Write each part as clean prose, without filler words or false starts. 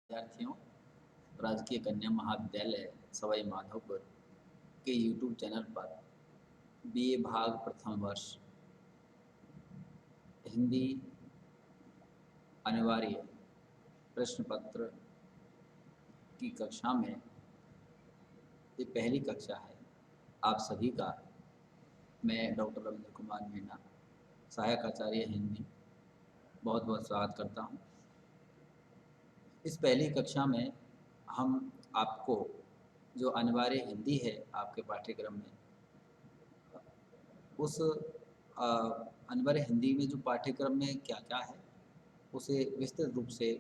विद्यार्थियों, राजकीय कन्या महाविद्यालय सवाई माधोपुर के यूट्यूब चैनल पर बीए भाग प्रथम वर्ष हिंदी अनिवार्य प्रश्न पत्र की कक्षा में ये पहली कक्षा है। आप सभी का मैं डॉक्टर रविंद्र कुमार मीणा, सहायक आचार्य हिंदी, बहुत बहुत स्वागत करता हूँ। इस पहली कक्षा में हम आपको जो अनिवार्य हिंदी है आपके पाठ्यक्रम में, उस अनिवार्य हिंदी में जो पाठ्यक्रम में क्या क्या है उसे विस्तृत रूप से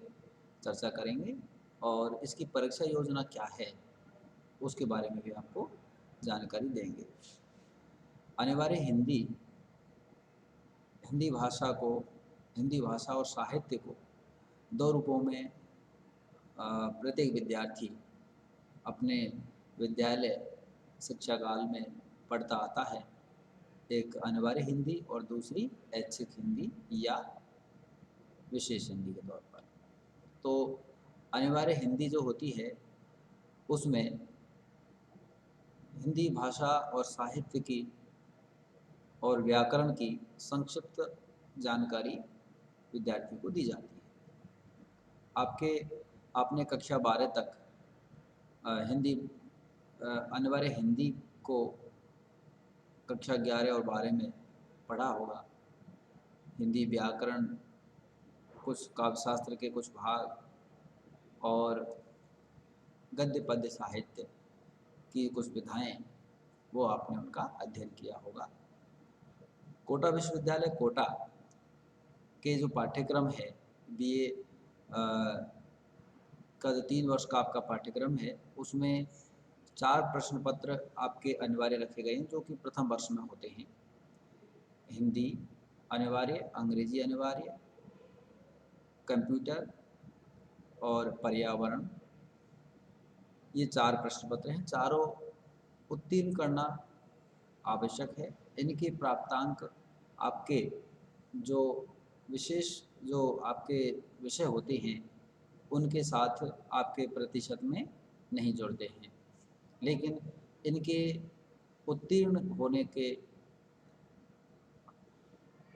चर्चा करेंगे और इसकी परीक्षा योजना क्या है उसके बारे में भी आपको जानकारी देंगे। अनिवार्य हिंदी हिंदी भाषा और साहित्य को दो रूपों में प्रत्येक विद्यार्थी अपने विद्यालय शिक्षा काल में पढ़ता आता है। एक अनिवार्य हिंदी और दूसरी ऐच्छिक हिंदी या विशेष हिंदी के तौर पर। तो अनिवार्य हिंदी जो होती है उसमें हिंदी भाषा और साहित्य की और व्याकरण की संक्षिप्त जानकारी विद्यार्थी को दी जाती है। आपने कक्षा 12 तक हिंदी अनिवार्य हिंदी को कक्षा 11 और 12 में पढ़ा होगा। हिंदी व्याकरण, कुछ काव्यशास्त्र के कुछ भाग और गद्य पद्य साहित्य की कुछ विधाएं वो आपने उनका अध्ययन किया होगा। कोटा विश्वविद्यालय कोटा के जो पाठ्यक्रम है बीए का जो 3 वर्ष का आपका पाठ्यक्रम है उसमें 4 प्रश्न पत्र आपके अनिवार्य रखे गए हैं जो कि प्रथम वर्ष में होते हैं। हिंदी अनिवार्य, अंग्रेजी अनिवार्य, कंप्यूटर और पर्यावरण, ये 4 प्रश्न पत्र हैं। चारों उत्तीर्ण करना आवश्यक है। इनके प्राप्तांक आपके जो आपके विषय होते हैं उनके साथ आपके प्रतिशत में नहीं जुड़ते हैं, लेकिन इनके उत्तीर्ण होने के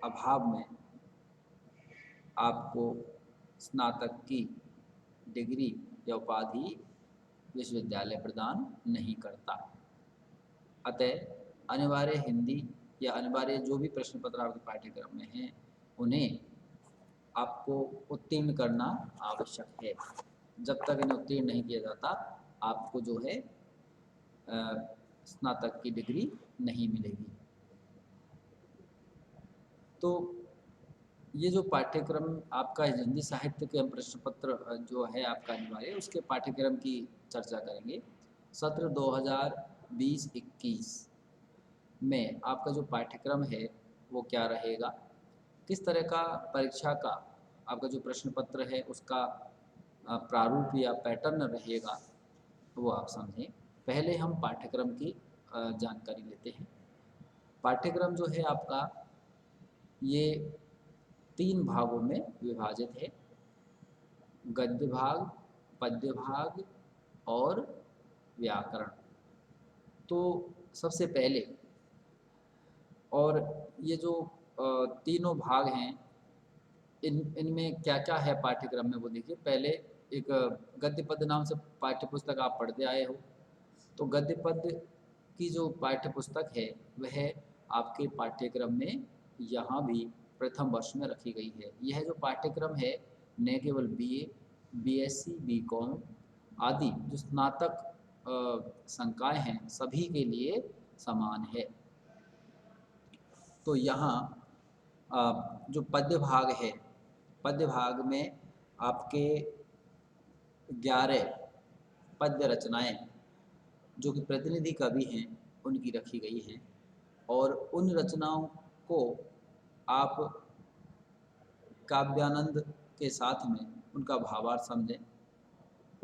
अभाव में आपको स्नातक की डिग्री या उपाधि विश्वविद्यालय प्रदान नहीं करता। अतः अनिवार्य हिंदी या अनिवार्य जो भी प्रश्न पत्र आपके पाठ्यक्रम में हैं उन्हें आपको उत्तीर्ण करना आवश्यक है। जब तक इन्हें उत्तीर्ण नहीं किया जाता आपको जो है स्नातक की डिग्री नहीं मिलेगी। तो ये जो पाठ्यक्रम आपका हिंदी साहित्य के प्रश्न पत्र जो है आपका अनिवार्य, उसके पाठ्यक्रम की चर्चा करेंगे। सत्र 2020-21 में आपका जो पाठ्यक्रम है वो क्या रहेगा, किस तरह का परीक्षा का आपका जो प्रश्न पत्र है उसका प्रारूप या पैटर्न रहेगा वो आप समझें। पहले हम पाठ्यक्रम की जानकारी लेते हैं। पाठ्यक्रम जो है आपका ये 3 भागों में विभाजित है, गद्य भाग, पद्य भाग और व्याकरण। तो सबसे पहले और ये जो तीनों भाग हैं इनमें क्या क्या है पाठ्यक्रम में वो देखिए। पहले एक गद्य पद्य नाम से पाठ्य पुस्तक आप पढ़ते आए हो, तो गद्य पद्य की जो पाठ्य पुस्तक है वह आपके पाठ्यक्रम में यहाँ भी प्रथम वर्ष में रखी गई है। यह जो पाठ्यक्रम है न केवल बीए, बीएससी, बीकॉम आदि जो स्नातक संकाय हैं सभी के लिए समान है। तो यहाँ जो पद्य भाग है, पद्य भाग में आपके 11 पद्य रचनाएं जो कि प्रतिनिधि कवि हैं उनकी रखी गई हैं और उन रचनाओं को आप काव्यानंद के साथ में उनका भावार्थ समझें।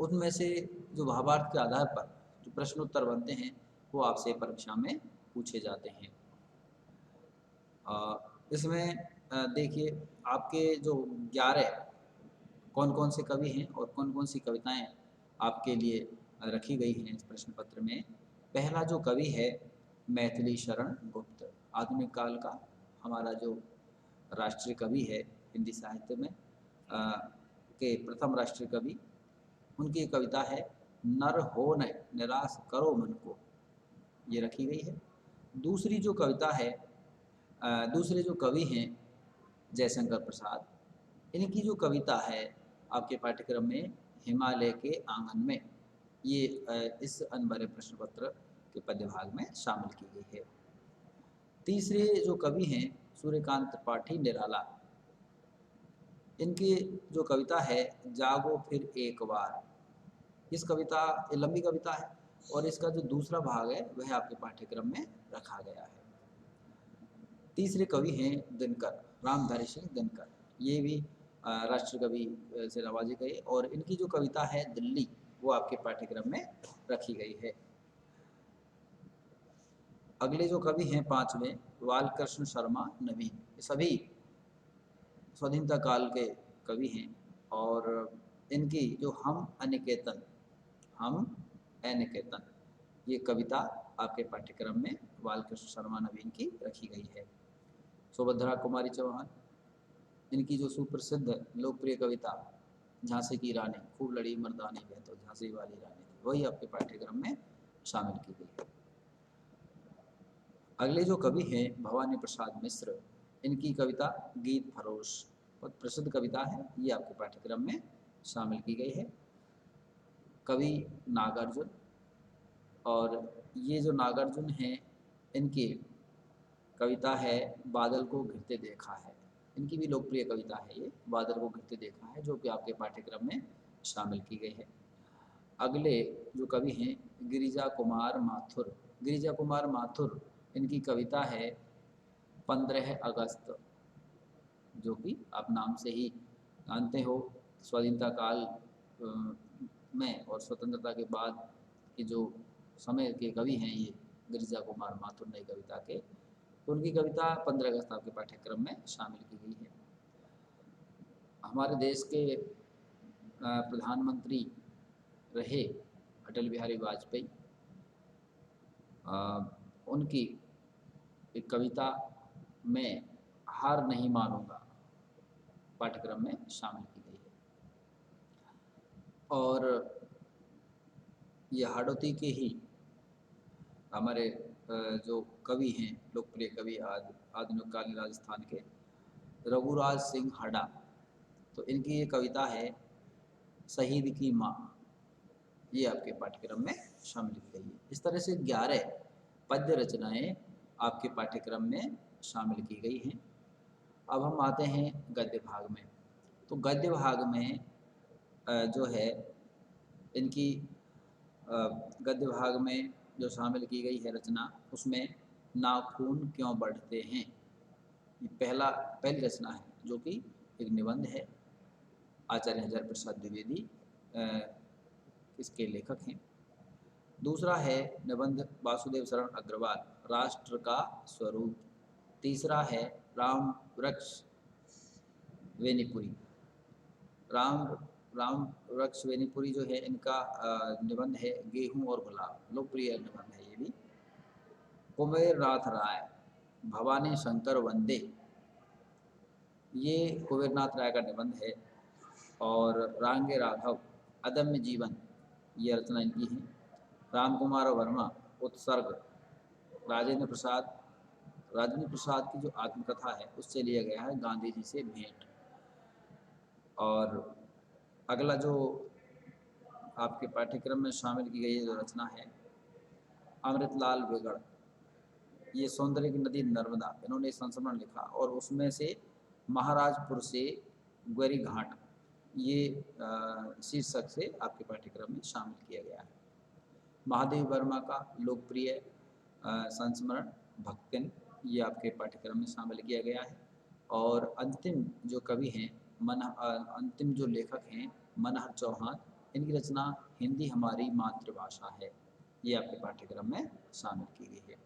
उनमें से जो भावार्थ के आधार पर जो प्रश्नोत्तर बनते हैं वो आपसे परीक्षा में पूछे जाते हैं। इसमें देखिए आपके जो 11 कौन कौन से कवि हैं और कौन कौन सी कविताएं आपके लिए रखी गई हैं इस प्रश्न पत्र में। पहला जो कवि है मैथिली शरण गुप्त, आधुनिक काल का हमारा जो राष्ट्रीय कवि है हिंदी साहित्य में के प्रथम राष्ट्रीय कवि। उनकी कविता है नर हो न निराश करो मन को, ये रखी गई है। दूसरी जो कविता है दूसरे जो कवि हैं जयशंकर प्रसाद, इनकी जो कविता है आपके पाठ्यक्रम में हिमालय के आंगन में, ये इस अनवरे प्रश्न पत्र के पद्य भाग में शामिल की गई है। तीसरे जो कवि हैं सूर्यकांत त्रिपाठी निराला, इनकी जो कविता है जागो फिर एक बार, इस कविता ये लंबी कविता है और इसका जो दूसरा भाग है वह आपके पाठ्यक्रम में रखा गया है। तीसरे कवि हैं दिनकर, रामधारी सिंह दिनकर, ये भी राष्ट्रीय कवि से नवाजी गए और इनकी जो कविता है दिल्ली वो आपके पाठ्यक्रम में रखी गई है। अगले जो कवि हैं पांचवें बालकृष्ण शर्मा नवीन, ये सभी स्वाधीनता काल के कवि हैं और इनकी जो हम अनिकेतन ये कविता आपके पाठ्यक्रम में बालकृष्ण शर्मा नवीन की रखी गई है। सुभद्रा कुमारी चौहान, इनकी जो सुप्रसिद्ध लोकप्रिय कविता झांसी की रानी खूब लड़ी मर्दानी है तो झांसी वाली रानी थी, वही आपके पाठ्यक्रम में शामिल की गई है। अगले जो कवि हैं भवानी प्रसाद मिश्र, इनकी कविता गीत फरोश बहुत प्रसिद्ध कविता है, ये आपके पाठ्यक्रम में शामिल की गई है। कवि नागार्जुन, और ये जो नागार्जुन हैं इनकी कविता है बादल को घिरते देखा है, इनकी भी लोकप्रिय कविता है ये बादल को घिरते देखा है, जो कि आपके पाठ्यक्रम में शामिल की गई है। अगले जो कवि हैं गिरिजा कुमार माथुर, गिरिजा कुमार माथुर, इनकी कविता है 15 अगस्त, जो कि आप नाम से ही जानते हो स्वाधीनता काल में और स्वतंत्रता के बाद की जो समय के कवि हैं ये गिरिजा कुमार माथुर नई कविता के, तो उनकी कविता 15 अगस्त आपके पाठ्यक्रम में शामिल की गई है। हमारे देश के प्रधानमंत्री रहे अटल बिहारी वाजपेयी, उनकी एक कविता में हार नहीं मानूंगा पाठ्यक्रम में शामिल की गई है। और ये हाड़ौती के ही हमारे जो कवि हैं लोकप्रिय कवि आधुनिक कालीन राजस्थान के रघुराज सिंह हडा, तो इनकी ये कविता है शहीद की माँ, ये आपके पाठ्यक्रम में शामिल की गई है। इस तरह से 11 पद्य रचनाएं आपके पाठ्यक्रम में शामिल की गई हैं। अब हम आते हैं गद्य भाग में। तो गद्य भाग में जो है इनकी गद्य भाग में जो शामिल की गई है रचना, उसमें नाखून क्यों बढ़ते हैं, ये पहली रचना है जो कि एक निबंध है। आचार्य हजारी प्रसाद द्विवेदी इसके लेखक हैं। दूसरा है निबंध वासुदेव शरण अग्रवाल राष्ट्र का स्वरूप। तीसरा है राम वृक्ष वेनीपुरी, राम वृक्ष वेनीपुरी जो है इनका निबंध है गेहूं और गुलाब, लोकप्रिय निबंध है ये भी। कुबेर नाथ राय भवानी शंकर वंदे, ये कुबेर नाथ राय का निबंध है। और रांगे राघव अदम्य जीवन, ये रचना इनकी है। राम कुमार वर्मा उत्सर्ग, राजेंद्र प्रसाद की जो आत्मकथा है उससे लिया गया है गांधी जी से भेंट। और अगला जो आपके पाठ्यक्रम में शामिल की गई जो रचना है अमृतलाल विगड़, ये सौंदर्य की नदी नर्मदा, इन्होंने संस्मरण लिखा और उसमें से महाराजपुर से ग्वेरी घाट, ये शीर्षक से आपके पाठ्यक्रम में शामिल किया गया है। महादेव वर्मा का लोकप्रिय संस्मरण भक्तिन, ये आपके पाठ्यक्रम में शामिल किया गया है। और अंतिम जो कवि हैं अंतिम जो लेखक हैं मनहर चौहान, इनकी रचना हिंदी हमारी मातृभाषा है, ये आपके पाठ्यक्रम में शामिल की गई है।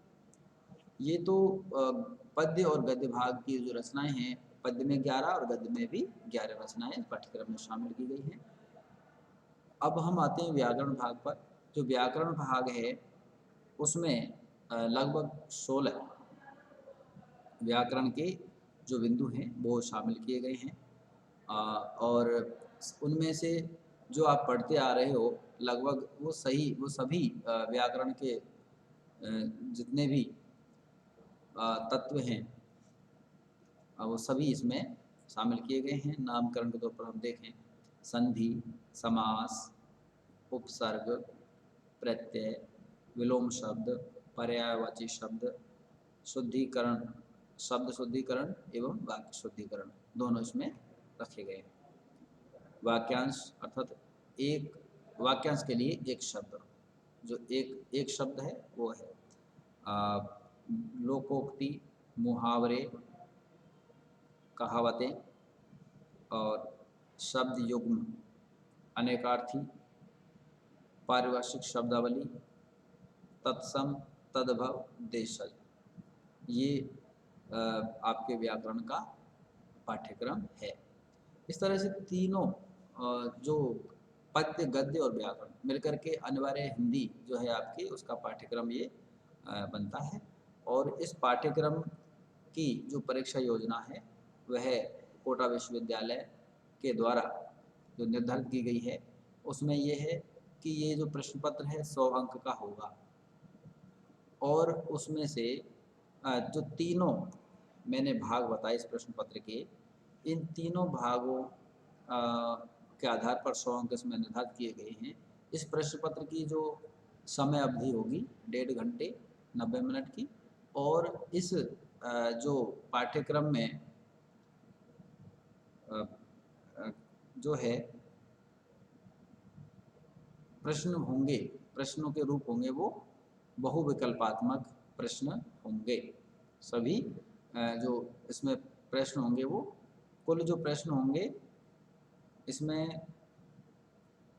ये तो पद्य और गद्य भाग की जो रचनाएं हैं पद्य में 11 और गद्य में भी 11 रचनाएं पाठ्यक्रम में शामिल की गई हैं। अब हम आते हैं व्याकरण भाग पर। जो व्याकरण भाग है उसमें लगभग 16 व्याकरण के जो बिंदु हैं वो शामिल किए गए हैं, और उनमें से जो आप पढ़ते आ रहे हो लगभग वो सभी व्याकरण के जितने भी तत्व हैं वो सभी इसमें शामिल किए गए हैं। नामकरण के तौर पर हम देखें, संधि, समास, उपसर्ग, प्रत्यय, विलोम शब्द, पर्यायवाची शब्द, शुद्धिकरण, शब्द शुद्धिकरण एवं वाक्य शुद्धिकरण दोनों इसमें रखे गए हैं। वाक्यांश अर्थात एक वाक्यांश के लिए एक शब्द, जो एक शब्द है वो है लोकोक्ति, मुहावरे, कहावतें और शब्द युग्म, अनेकार्थी, पारिभाषिक शब्दावली, तत्सम, तद्भव, देशज, ये आपके व्याकरण का पाठ्यक्रम है। इस तरह से तीनों जो पद्य, गद्य और व्याकरण मिलकर के अनिवार्य हिंदी जो है आपकी उसका पाठ्यक्रम ये बनता है। और इस पाठ्यक्रम की जो परीक्षा योजना है वह कोटा विश्वविद्यालय के द्वारा जो निर्धारित की गई है उसमें ये है कि ये जो प्रश्न पत्र है 100 अंक का होगा, और उसमें से जो तीनों मैंने भाग बताए इस प्रश्न पत्र के, इन तीनों भागों के आधार पर 100 अंक इसमें निर्धारित किए गए हैं। इस प्रश्न पत्र की जो समय अवधि होगी 1.5 घंटे 90 मिनट की, और इस जो पाठ्यक्रम में जो है प्रश्न होंगे, प्रश्नों के रूप होंगे वो बहुविकल्पात्मक प्रश्न होंगे। सभी जो इसमें प्रश्न होंगे वो कुल जो प्रश्न होंगे इसमें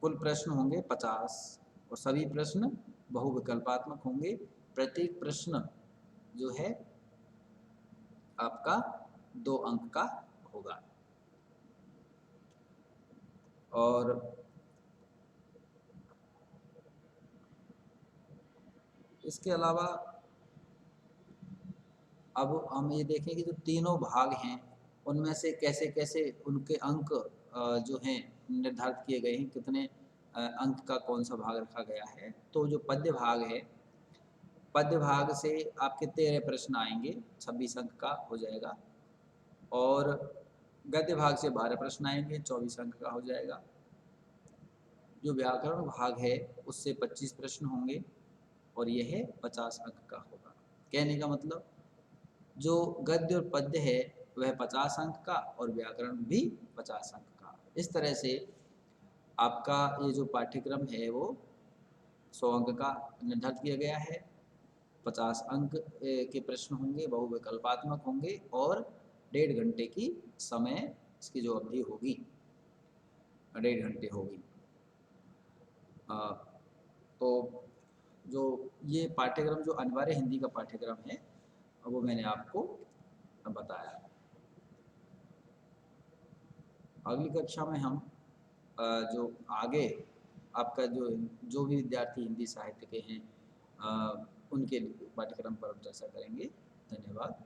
कुल प्रश्न होंगे 50, और सभी प्रश्न बहुविकल्पात्मक होंगे। प्रत्येक प्रश्न जो है आपका 2 अंक का होगा। और इसके अलावा अब हम ये देखें कि जो तीनों भाग हैं उनमें से कैसे कैसे उनके अंक जो हैं निर्धारित किए गए हैं, कितने अंक का कौन सा भाग रखा गया है। तो जो पद्य भाग है, पद्य भाग से आपके 13 प्रश्न आएंगे, 26 अंक का हो जाएगा। और गद्य भाग से 12 प्रश्न आएंगे, 24 अंक का हो जाएगा। जो व्याकरण भाग है उससे 25 प्रश्न होंगे और यह 50 अंक का होगा। कहने का मतलब जो गद्य और पद्य है वह 50 अंक का और व्याकरण भी 50 अंक का। इस तरह से आपका ये जो पाठ्यक्रम है वो 100 अंक का निर्धारित किया गया है। 50 अंक के प्रश्न होंगे, बहुविकल्पात्मक होंगे, और 1.5 घंटे की समय इसकी जो अवधि होगी 1.5 घंटे होगी। तो जो ये पाठ्यक्रम जो अनिवार्य हिंदी का पाठ्यक्रम है वो मैंने आपको बताया। अगली कक्षा में हम जो आगे आपका जो भी विद्यार्थी हिंदी साहित्य के हैं उनके पाठ्यक्रम पर हम चर्चा करेंगे। धन्यवाद।